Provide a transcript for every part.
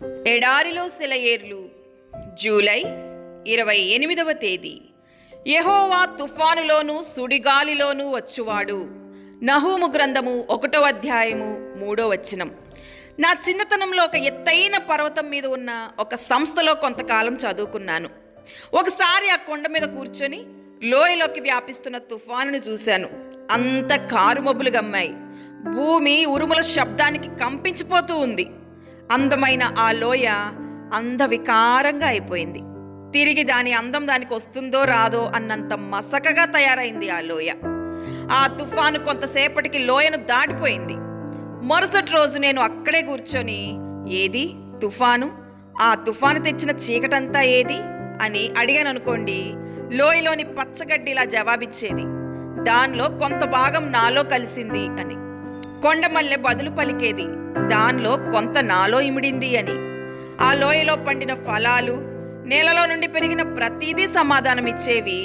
ఎడారిలో సెలయేర్లు. జూలై 28వ తేదీ. యెహోవా తుఫానులోను సుడిగాలిలోను వచ్చువాడు. నహూము గ్రంథము 1వ అధ్యాయము 3వ వచనం. నా చిన్నతనంలో ఒక ఎత్తైన పర్వతం మీద ఉన్న ఒక సంస్థలో కొంతకాలం చదువుకున్నాను. ఒకసారి ఆ కొండ మీద కూర్చొని లోయలోకి వ్యాపిస్తున్న తుఫానును చూశాను. అంత కారుమబ్బులు గమ్మాయి. భూమి ఉరుముల శబ్దానికి కంపించిపోతూ ఉంది. అందమైన ఆ లోయ అందవికారంగా అయిపోయింది. తిరిగి దాని అందం దానికి వస్తుందో రాదో అన్నంత మసకగా తయారైంది ఆ లోయ. ఆ తుఫాను కొంతసేపటికి లోయను దాటిపోయింది. మరుసటి రోజు నేను అక్కడే కూర్చొని, ఏది తుఫాను, ఆ తుఫాను తెచ్చిన చీకటంతా ఏది అని అడిగాను అనుకోండి, లోయలోని పచ్చగడ్డిలా జవాబిచ్చేది, దానిలో కొంత భాగం నాలో కలిసింది అని. కొండమల్లె బదులు పలికేది, దానిలో కొంత నాలో ఇమిడింది అని. ఆ లోయలో పండిన ఫలాలు, నేలలో నుండి పెరిగిన ప్రతిదీ సమాధానమిచ్చేవి,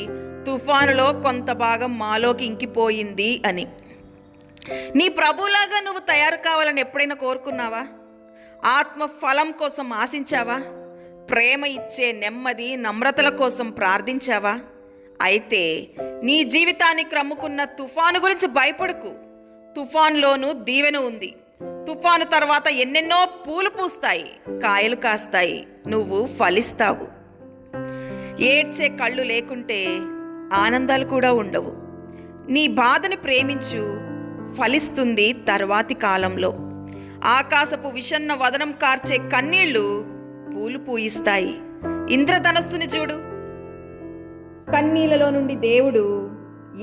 తుఫానులో కొంత భాగం మాలోకి ఇంకిపోయింది అని. నీ ప్రభులాగా నువ్వు తయారు కావాలని ఎప్పుడైనా కోరుకున్నావా? ఆత్మ ఫలం కోసం ఆశించావా? ప్రేమ ఇచ్చే నెమ్మది, నమ్రతల కోసం ప్రార్థించావా? అయితే నీ జీవితాన్ని క్రమ్ముకున్న తుఫాను గురించి భయపడకు. తుఫానులోనూ దీవెన ఉంది. తుఫాను తర్వాత ఎన్నెన్నో పూలు పూస్తాయి, కాయలు కాస్తాయి, నువ్వు ఫలిస్తావు. ఏడ్చే కళ్ళు లేకుంటే ఆనందాలు కూడా ఉండవు. నీ బాధని ప్రేమించు, ఫలిస్తుంది తర్వాతి కాలంలో. ఆకాశపు విషన్న వదనం కార్చే కన్నీళ్లు పూలు పూయిస్తాయి. ఇంద్రధనస్సుని చూడు. కన్నీళ్లలో నుండి దేవుడు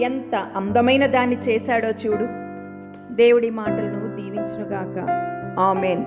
ఎంత అందమైన దాన్ని చేశాడో చూడు. దేవుడి మాటలను దీవించునుగాక. ఆమెన్.